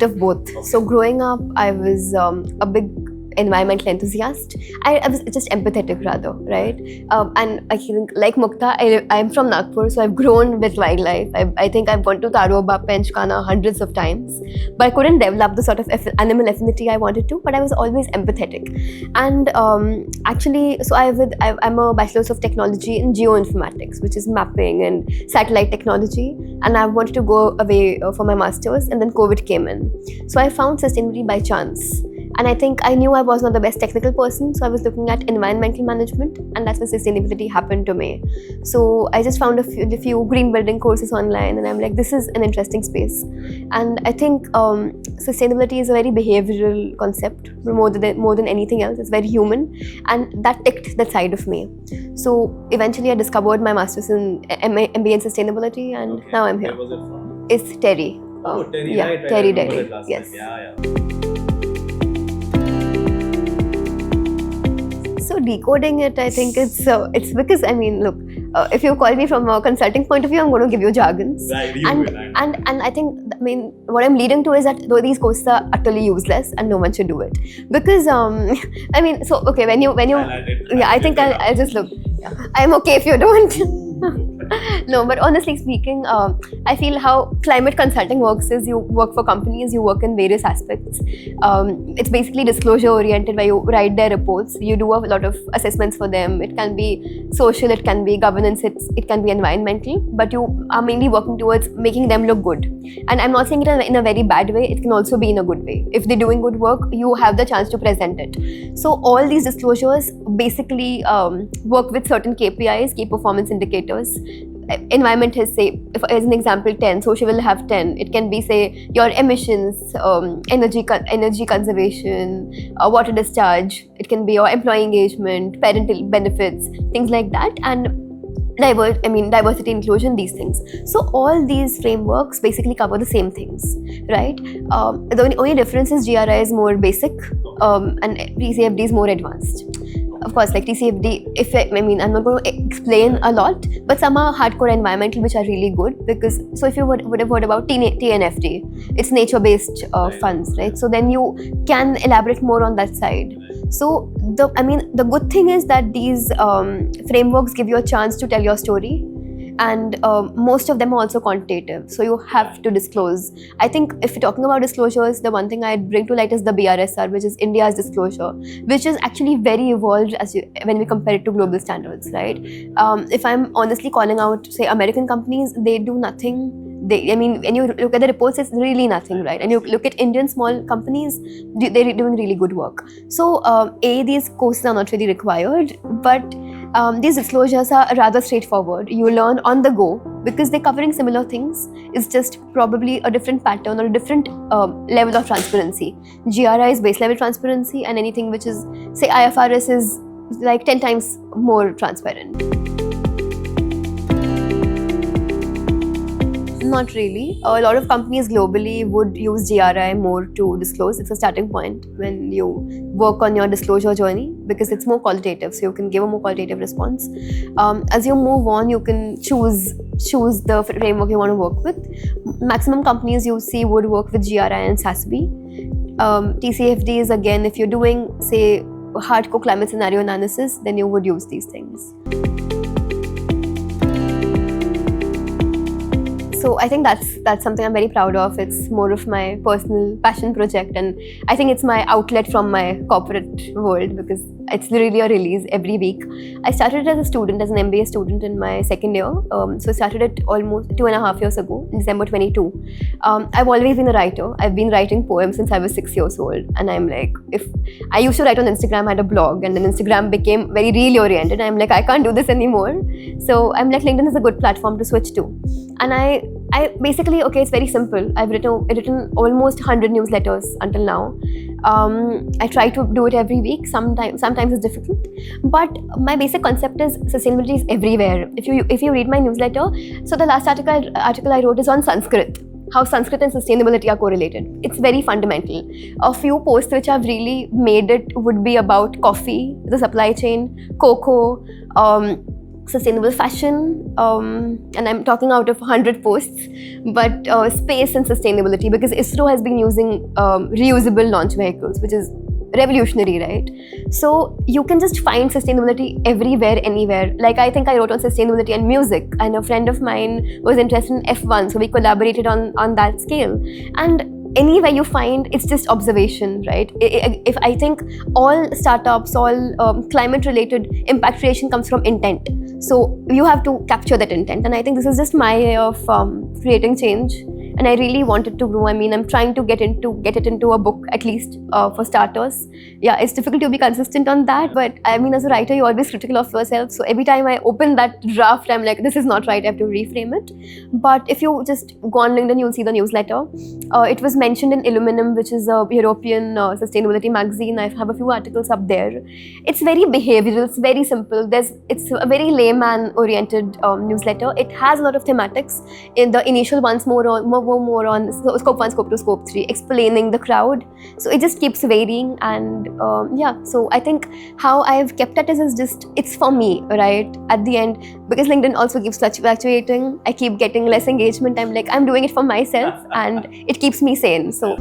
bit of both. Okay. So growing up, I was a big environmental enthusiast. I was just empathetic rather, right? And I think like Mukta, I'm from Nagpur, so I've grown with wildlife. I think I've gone to Taroba, Penchkana hundreds of times, but I couldn't develop the sort of animal affinity I wanted to, but I was always empathetic. And actually, so I'm a Bachelor's of Technology in Geoinformatics, which is mapping and satellite technology, and I wanted to go away for my master's, and then COVID came in. So I found sustainability by chance. And I think I knew I was not the best technical person, so I was looking at environmental management, and that's when sustainability happened to me. So I just found a few green building courses online, and I'm like, this is an interesting space. And I think sustainability is a very behavioral concept more than anything else. It's very human, and that ticked that side of me. So eventually I discovered my master's in MBA in sustainability, and now I'm here. Where was it from? It's Terry. Oh, Terry, yeah, right. Terry I remember Delhi. that last Yes. time. Yeah. So decoding it, I think it's because, I mean, look, if you call me from a consulting point of view, I'm going to give you jargons. Right, you and, will, I know. and I think, I mean, what I'm leading to is that though these courses are utterly useless and no one should do it. Because, I mean, so, okay, when you I think I'll just look. I'm okay if you don't. No, but honestly speaking, I feel how climate consulting works is you work for companies, you work in various aspects. It's basically disclosure oriented, where you write their reports, you do a lot of assessments for them. It can be social, it can be governance, it can be environmental, but you are mainly working towards making them look good. And I'm not saying it in a very bad way, it can also be in a good way. If they're doing good work, you have the chance to present it. So all these disclosures basically work with certain KPIs, key performance indicators. Environment has, say, if as an example, 10, social will have 10. It can be, say, your emissions, energy conservation, water discharge. It can be your employee engagement, parental benefits, things like that, and diversity, inclusion, these things. So all these frameworks basically cover the same things, right? The only difference is GRI is more basic, and TCFD is more advanced. Of course, like TCFD, I'm not going to explain a lot, but some are hardcore environmental, which are really good, because, so if you would have heard about TNFD, it's nature-based funds, right? So then you can elaborate more on that side. So the good thing is that these frameworks give you a chance to tell your story, and most of them are also quantitative, so you have to disclose. I think if you're talking about disclosures, the one thing I'd bring to light is the BRSR, which is India's disclosure, which is actually very evolved when we compare it to global standards, right? If I'm honestly calling out, say, American companies, they do nothing. When you look at the reports, it's really nothing, right? And you look at Indian small companies, they're doing really good work. So these courses are not really required, but these disclosures are rather straightforward. You learn on the go because they're covering similar things. It's just probably a different pattern or a different level of transparency. GRI is base level transparency, and anything which is, say, IFRS is like 10 times more transparent. Not really. A lot of companies globally would use GRI more to disclose. It's a starting point when you work on your disclosure journey, because it's more qualitative, so you can give a more qualitative response. As you move on, you can choose the framework you want to work with. Maximum companies you see would work with GRI and SASB. TCFD is, again, if you're doing, say, hardcore climate scenario analysis, then you would use these things. So I think that's something I'm very proud of. It's more of my personal passion project, and I think it's my outlet from my corporate world, because it's literally a release every week. I started as a student, as an MBA student in my second year. So I started it almost 2.5 years ago, in December 22. I've always been a writer. I've been writing poems since I was 6 years old. And I'm like, if I used to write on Instagram, I had a blog, and then Instagram became very reel oriented. I'm like, I can't do this anymore. So I'm like, LinkedIn is a good platform to switch to. And I basically, okay, it's very simple. I've written almost 100 newsletters until now. I try to do it every week. Sometimes it's difficult, but my basic concept is sustainability is everywhere. If you read my newsletter, so the last article I wrote is on Sanskrit, how Sanskrit and sustainability are correlated. It's very fundamental. A few posts which have really made it would be about coffee, the supply chain, cocoa, sustainable fashion, and I'm talking out of 100 posts, but space and sustainability, because ISRO has been using reusable launch vehicles, which is revolutionary, right? So you can just find sustainability everywhere, anywhere. Like, I think I wrote on sustainability and music, and a friend of mine was interested in F1, so we collaborated on that scale. And anywhere you find, it's just observation, right? If I think all startups, all climate related impact creation comes from intent, so you have to capture that intent. And I think this is just my way of creating change, and I really want it to grow. I mean, I'm trying to get it into a book, at least for starters. Yeah, it's difficult to be consistent on that, but I mean, as a writer, you're always critical of yourself. So every time I open that draft, I'm like, this is not right, I have to reframe it. But if you just go on LinkedIn, you'll see the newsletter. It was mentioned in Illuminum, which is a European sustainability magazine. I have a few articles up there. It's very behavioral, it's very simple. It's a very layman oriented newsletter. It has a lot of thematics. In the initial ones, more on scope 1, scope 2, scope 3, explaining the crowd. So it just keeps varying, and yeah, so I think how I've kept it is just, it's for me, right? At the end, because LinkedIn also keeps fluctuating, I keep getting less engagement. I'm like, I'm doing it for myself and it keeps me sane. So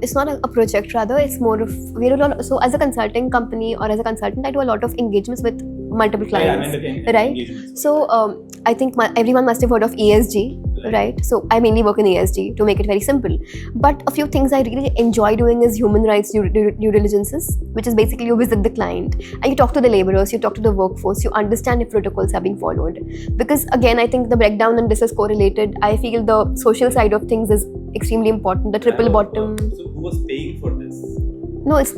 it's not a project, rather it's more of, so as a consulting company or as a consultant, I do a lot of engagements with multiple clients, right? So I think everyone must have heard of ESG, right? So I mainly work in ESG, to make it very simple. But a few things I really enjoy doing is human rights due diligences, which is basically you visit the client and you talk to the laborers, you talk to the workforce, you understand if protocols are being followed. Because again, I think the breakdown and this is correlated. I feel the social side of things is extremely important. The triple bottom. So who was paying for this? No, it's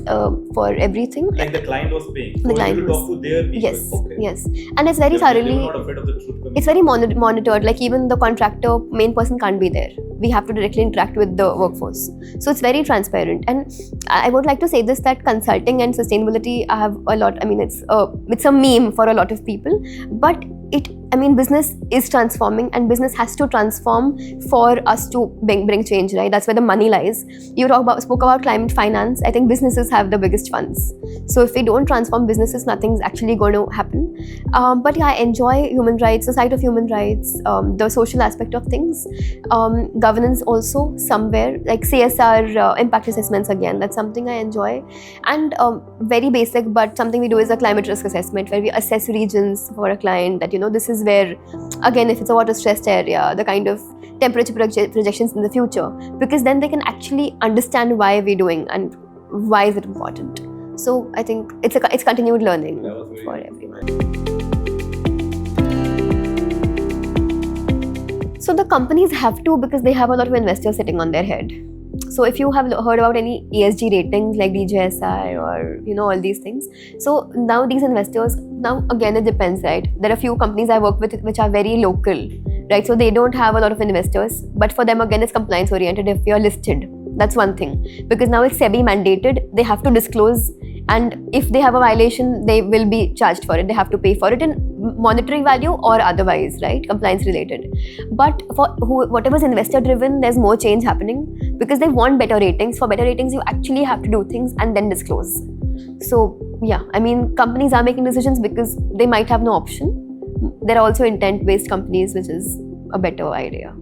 for everything. Like the client was paying. The client you was. Talk to their people. Yes, okay. yes, and it's very thoroughly. They were not afraid of the truth coming. It's very monitored. Like, even the contractor, main person can't be there. We have to directly interact with the workforce. So it's very transparent. And I would like to say this, that consulting and sustainability, I have a lot. I mean, it's a meme for a lot of people, but business is transforming, and business has to transform for us to bring change, right? That's where the money lies. You spoke about climate finance. I think businesses have the biggest funds. So if we don't transform businesses, nothing's actually going to happen. But yeah, I enjoy human rights, the side of human rights, the social aspect of things, governance also somewhere, like CSR, impact assessments again, that's something I enjoy. And very basic, but something we do is a climate risk assessment, where we assess regions for a client that, this is where, again, if it's a water stressed area, the kind of temperature projections in the future, because then they can actually understand why we're doing and why is it important. So I think it's continued learning for everyone. So the companies have to, because they have a lot of investors sitting on their head. So if you have heard about any ESG ratings like DJSI or all these things, so now these investors, now again it depends, right? There are a few companies I work with which are very local, right? So they don't have a lot of investors, but for them again it's compliance oriented if you're listed. That's one thing, because now it's SEBI mandated, they have to disclose, and if they have a violation, they will be charged for it. They have to pay for it in monetary value or otherwise, right? Compliance related. But for whatever's investor driven, there's more change happening, because they want better ratings. For better ratings, you actually have to do things and then disclose. So yeah, companies are making decisions because they might have no option. There are also intent-based companies, which is a better idea.